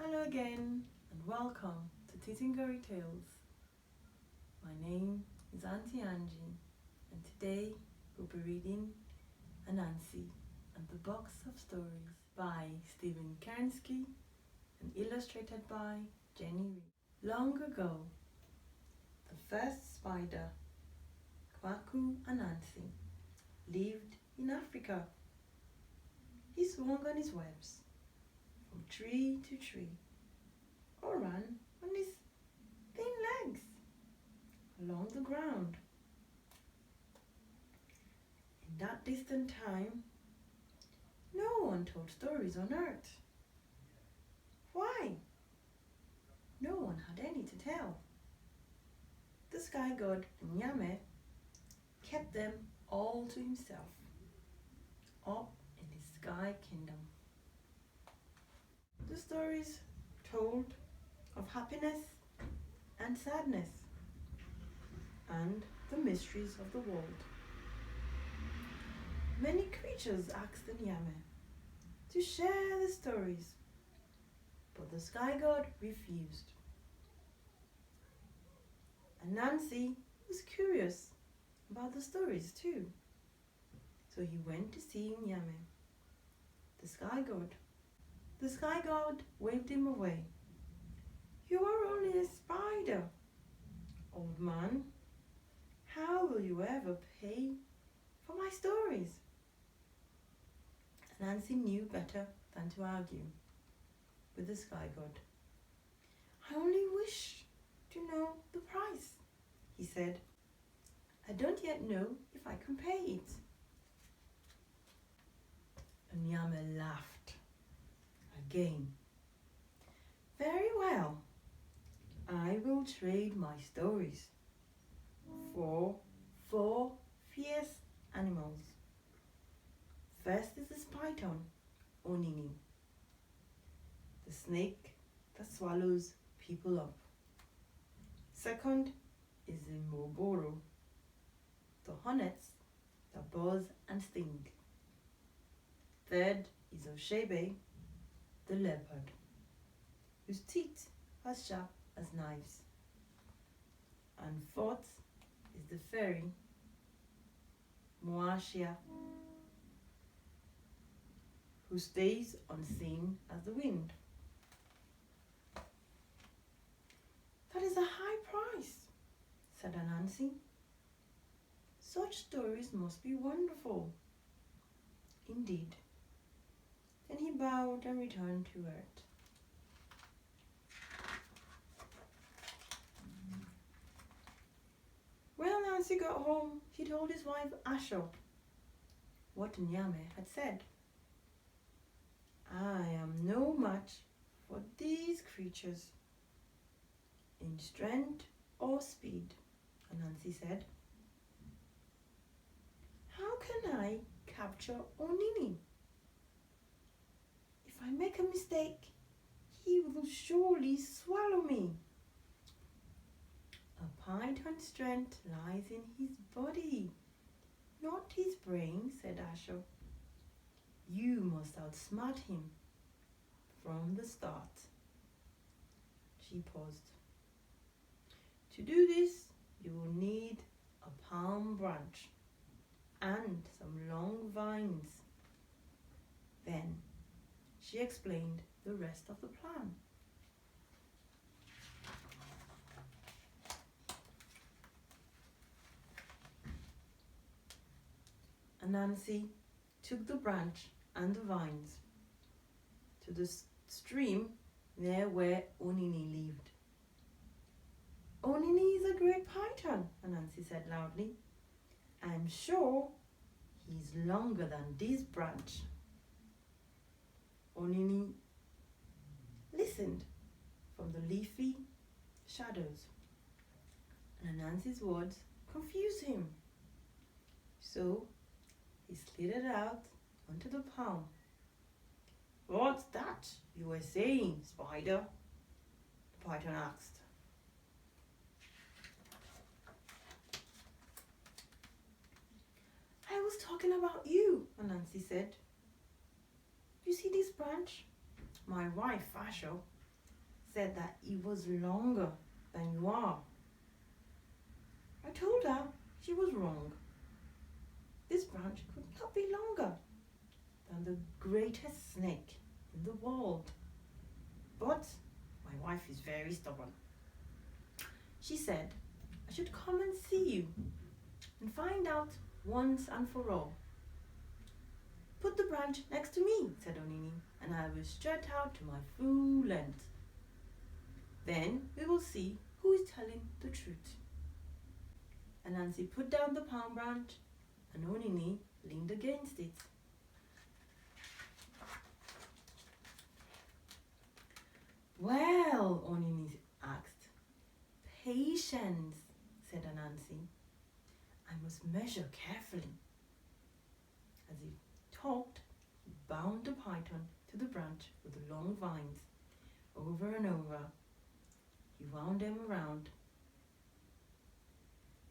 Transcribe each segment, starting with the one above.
Hello again and welcome to Titingori Tales. My name is Auntie Angie and today we'll be reading Anansi and the Box of Stories by Stephen Kerensky and illustrated by Jenny Reed. Long ago, the first spider, Kwaku Anansi, lived in Africa. He swung on his webs from tree to tree, or ran on his thin legs along the ground. In that distant time, no one told stories on earth. Why? No one had any to tell. The sky god Nyame kept them all to himself, up in his sky kingdom. The stories told of happiness and sadness and the mysteries of the world. Many creatures asked the Nyame to share the stories, but the sky god refused. Anansi was curious about the stories too, so he went to see Nyame, the sky god. The sky god waved him away. "You are only a spider, old man. How will you ever pay for my stories?" Anansi knew better than to argue with the sky god. "I only wish to know the price," he said. "I don't yet know if I can pay it." And Nyame laughed again. "Very well, I will trade my stories for 4 fierce animals. First is the python, Onini, the snake that swallows people up. Second is the Mogoro, the hornets that buzz and sting. Third is Oshebe, the leopard, whose teeth are as sharp as knives. And fourth is the fairy, Moashia, who stays unseen as the wind." "That is a high price," said Anansi. "Such stories must be wonderful." "Indeed." Then he bowed and returned to earth. When Anansi got home, he told his wife Asho what Nyame had said. "I am no match for these creatures in strength or speed," Anansi said. "How can I capture Onini? If I make a mistake, he will surely swallow me." "A python's strength lies in his body, not his brain," said Asho. "You must outsmart him from the start." She paused. "To do this, you will need a palm branch and some long vines." Then she explained the rest of the plan. Anansi took the branch and the vines to the stream near where Onini lived. "Onini is a great python," Anansi said loudly. "I am sure he's longer than this branch." Onini listened from the leafy shadows, and Anansi's words confused him. So he slid it out onto the palm. "What's that you were saying, spider?" the python asked. "I was talking about you," Anansi said. "You see this branch? My wife, Asho, said that it was longer than you are. I told her she was wrong. This branch could not be longer than the greatest snake in the world. But my wife is very stubborn. She said I should come and see you and find out once and for all. Put the branch next to me, said Onini, and I will stretch out to my full length. Then we will see who is telling the truth. Anansi put down the palm branch and Onini leaned against it. Well, Onini asked. Patience, said Anansi. I must measure carefully. As he talked, he bound the python to the branch with the long vines. Over and over, he wound them around.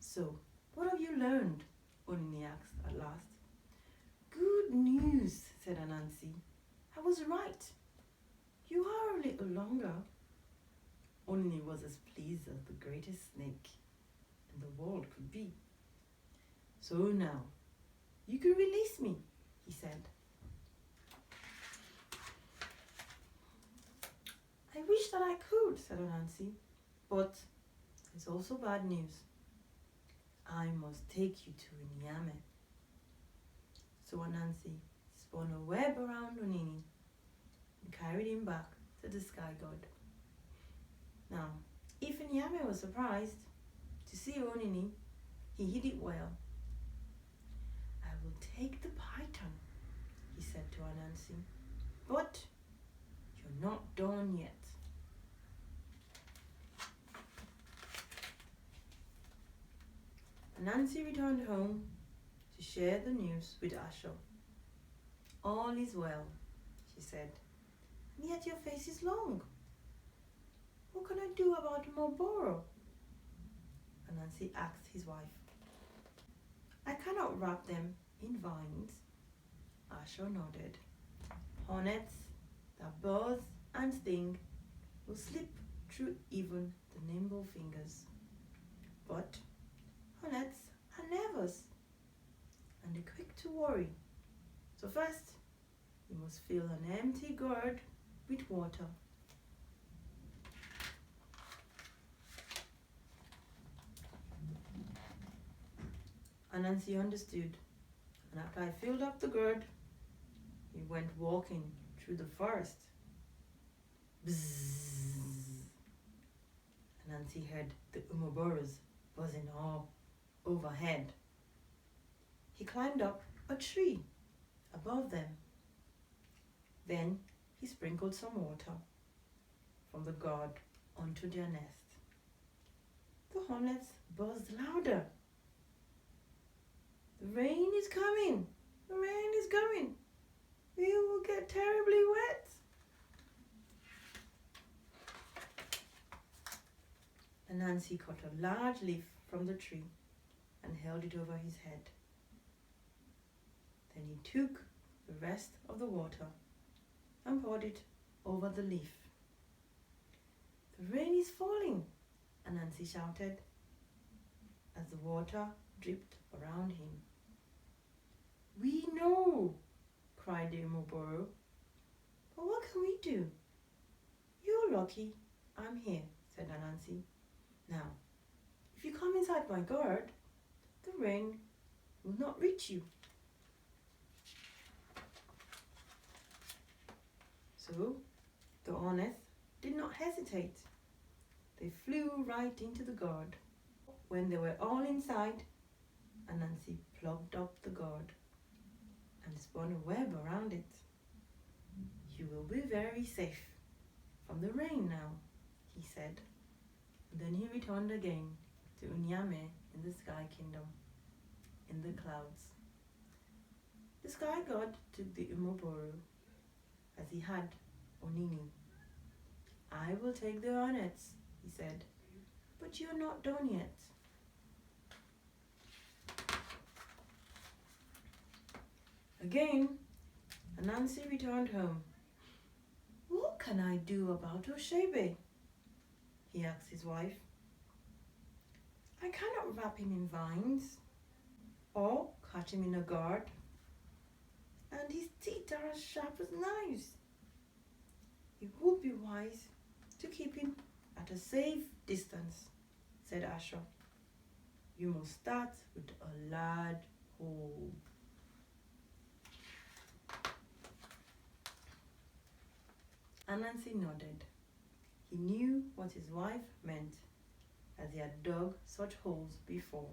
So, what have you learned? Onini asked at last. Good news, said Anansi. I was right. You are a little longer. Onini was as pleased as the greatest snake in the world could be. So now, you can release me, he said. I wish that I could, said Anansi, but there's also bad news. I must take you to Nyame. So Anansi spun a web around Onini and carried him back to the sky god. Now, if Nyame was surprised to see Onini, he hid it well. I will take the python, he said to Anansi, but you're not done yet. Anansi returned home to share the news with Asho. All is well, she said, and yet your face is long. What can I do about Moboro? Anansi asked his wife. I cannot wrap them in vines. Asho nodded. Hornets that buzz and sting will slip through even the nimble fingers. But hornets are nervous and they're quick to worry. So first, you must fill an empty gourd with water. Anansi understood, and after I filled up the gourd, he went walking through the forest. Bzzz. Anansi heard the umoboros buzzing all overhead. He climbed up a tree above them. Then he sprinkled some water from the gourd onto their nest. The hornets buzzed louder. The rain is coming! The rain is coming! We will get terribly wet! Anansi cut a large leaf from the tree and held it over his head. Then he took the rest of the water and poured it over the leaf. The rain is falling, Anansi shouted as the water dripped around him. We know, cried the Umoboro. But what can we do? You're lucky I'm here, said Anansi. Now, if you come inside my gourd, the rain will not reach you. So, the hornets did not hesitate. They flew right into the gourd. When they were all inside, Anansi plugged up the gourd and spun a web around it. You will be very safe from the rain now, he said. And then he returned again to Nyame in the Sky Kingdom, in the clouds. The Sky God took the Umoboro as he had Onini. I will take the hornets, he said, but you're not done yet. Again, Anansi returned home. What can I do about Oshebe? he asked his wife. I cannot wrap him in vines or catch him in a guard, and his teeth are as sharp as knives. It would be wise to keep him at a safe distance, said Asher. You must start with a large hole. Anansi nodded. He knew what his wife meant, as he had dug such holes before.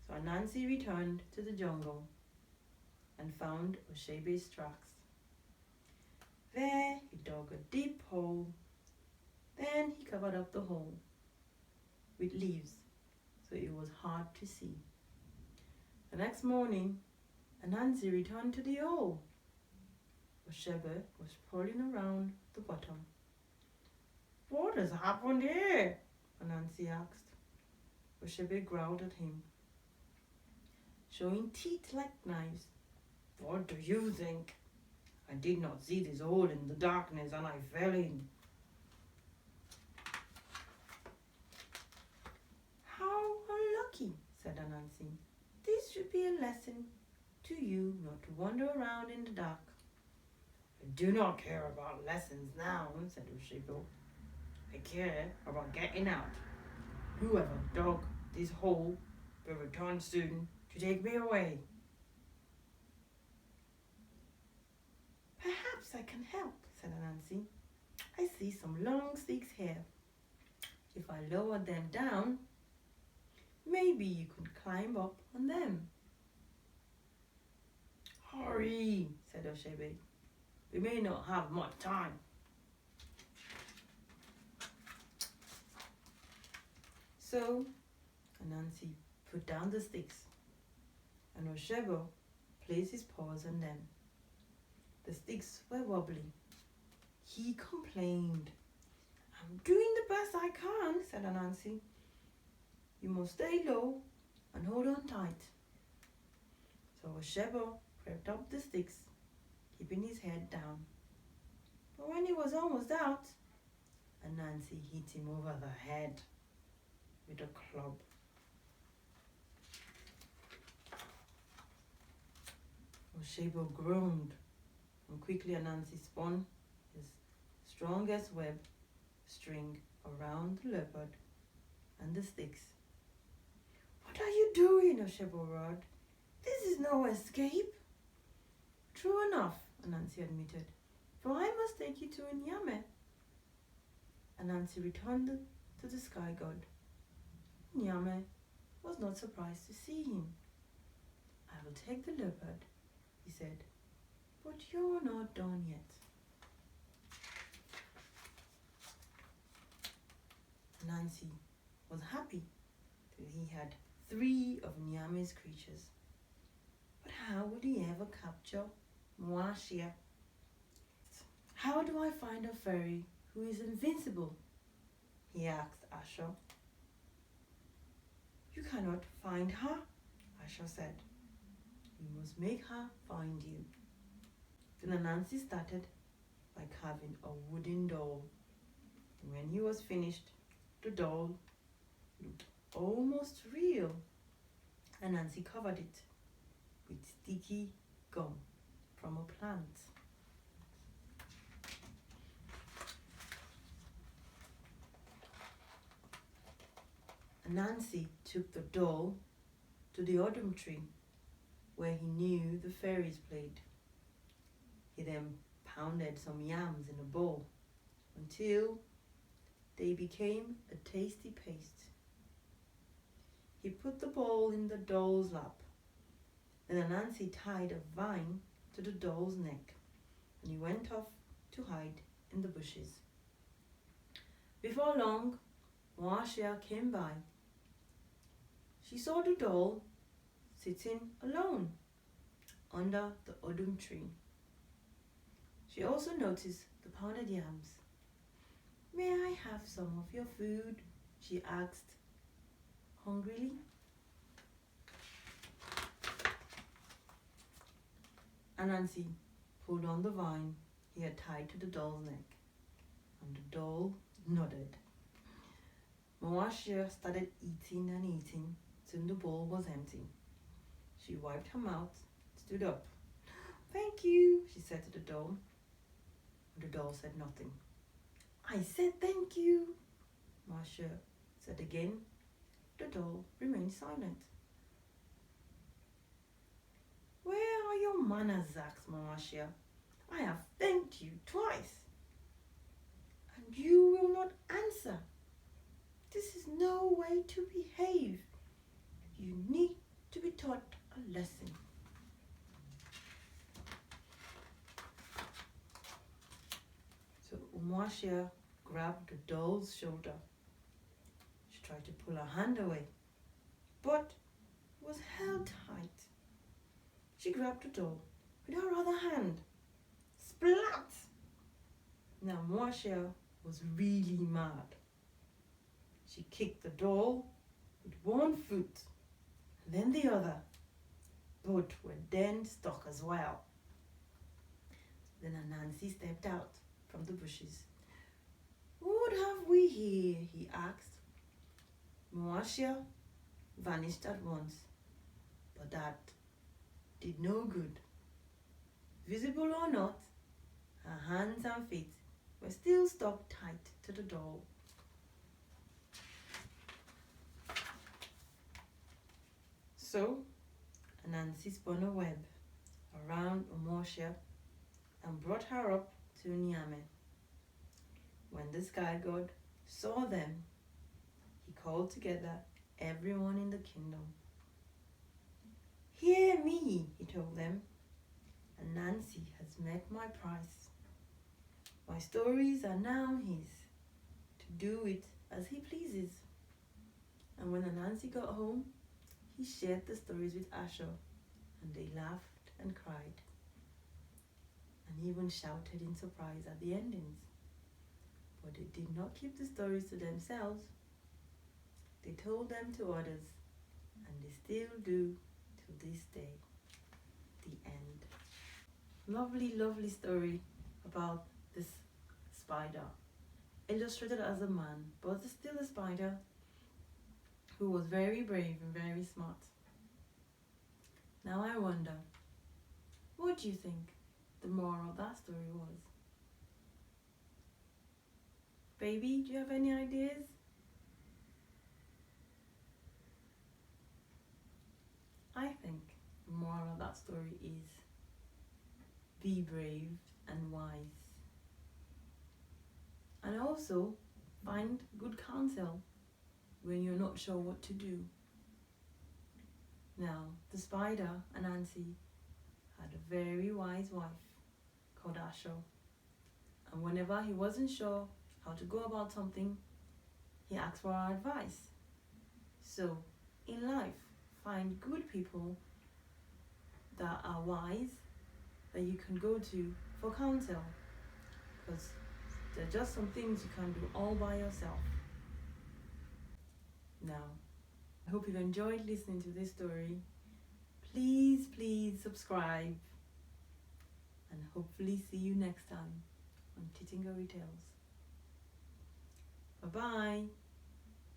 So Anansi returned to the jungle and found Oshebe's tracks. There he dug a deep hole. Then he covered up the hole with leaves so it was hard to see. The next morning, Anansi returned to the hole. Oshebe was crawling around the bottom. What has happened here? Anansi asked. Oshebe growled at him, showing teeth like knives. What do you think? I did not see this hole in the darkness and I fell in. How unlucky, said Anansi. This should be a lesson to you not to wander around in the dark. I do not care about lessons now, said Oshebe. I care about getting out. Whoever dug this hole will return soon to take me away. Perhaps I can help, said Anansi. I see some long sticks here. If I lower them down, maybe you could climb up on them. Hurry, said Oshebe. We may not have much time. So Anansi put down the sticks, and Oshebe placed his paws on them. The sticks were wobbly. He complained. I'm doing the best I can, said Anansi. You must stay low and hold on tight. So Oshebe crept up the sticks, keeping his head down. But when he was almost out, Anansi hit him over the head with a club. Oshebe groaned, and quickly Anansi spun his strongest web string around the leopard and the sticks. What are you doing? Oshebe roared. This is no escape. True enough, Anansi admitted, for I must take you to Nyame. Anansi returned to the sky god. Nyame was not surprised to see him. I will take the leopard, he said, but you're not done yet. Anansi was happy that he had 3 of Nyame's creatures. But how would he ever capture Mwashia? How do I find a fairy who is invincible? He asked Asher. You cannot find her, Asher said. You must make her find you. Then Anansi started by carving a wooden doll. And when he was finished, the doll looked almost real. Anansi covered it with sticky gum from a plant. Anansi took the doll to the autumn tree where he knew the fairies played. He then pounded some yams in a bowl until they became a tasty paste. He put the bowl in the doll's lap. Then Anansi tied a vine to the doll's neck, and he went off to hide in the bushes. Before long, Mwashia came by. She saw the doll sitting alone under the autumn tree. She also noticed the pounded yams. May I have some of your food? She asked hungrily. Anansi pulled on the vine he had tied to the doll's neck, and the doll nodded. Moashia started eating and eating. Soon the bowl was empty. She wiped her mouth, stood up. "Thank you," she said to the doll. The doll said nothing. "I said thank you," Moashia said again. The doll remained silent. "Where are your manners?" asked Moashia. "I have thanked you twice, and you will not answer. This is no way to behave. You need to be taught a lesson." So Moashia grabbed the doll's shoulder. She tried to pull her hand away, but it was held tight. She grabbed the doll with her other hand. Splat! Now Moashia was really mad. She kicked the doll with one foot and then the other. Both were then stuck as well. Then Anansi stepped out from the bushes. "What have we here?" he asked. Moashia vanished at once, but that did no good. Visible or not, her hands and feet were still stuck tight to the doll. So Anansi spun a web around Moashia and brought her up to Nyame. When the sky god saw them, he called together everyone in the kingdom. "Hear me," he told them. "Anansi has met my price. My stories are now his, to do it as he pleases." And when Anansi got home, he shared the stories with Asho, and they laughed and cried, and even shouted in surprise at the endings. But they did not keep the stories to themselves. They told them to others, and they still do to this day. The end. Lovely, lovely story about this spider, illustrated as a man, but still a spider who was very brave and very smart. Now I wonder, what do you think the moral of that story was? Baby, do you have any ideas? I think the moral of that story is be brave and wise. And also find good counsel when you're not sure what to do. Now, the spider, Anansi, had a very wise wife called Asho. And whenever he wasn't sure how to go about something, he asked for our advice. So, in life, find good people that are wise that you can go to for counsel, because there are just some things you can't do all by yourself. Now, I hope you've enjoyed listening to this story. Please subscribe, and hopefully see you next time on Titingori Tales. Bye-bye.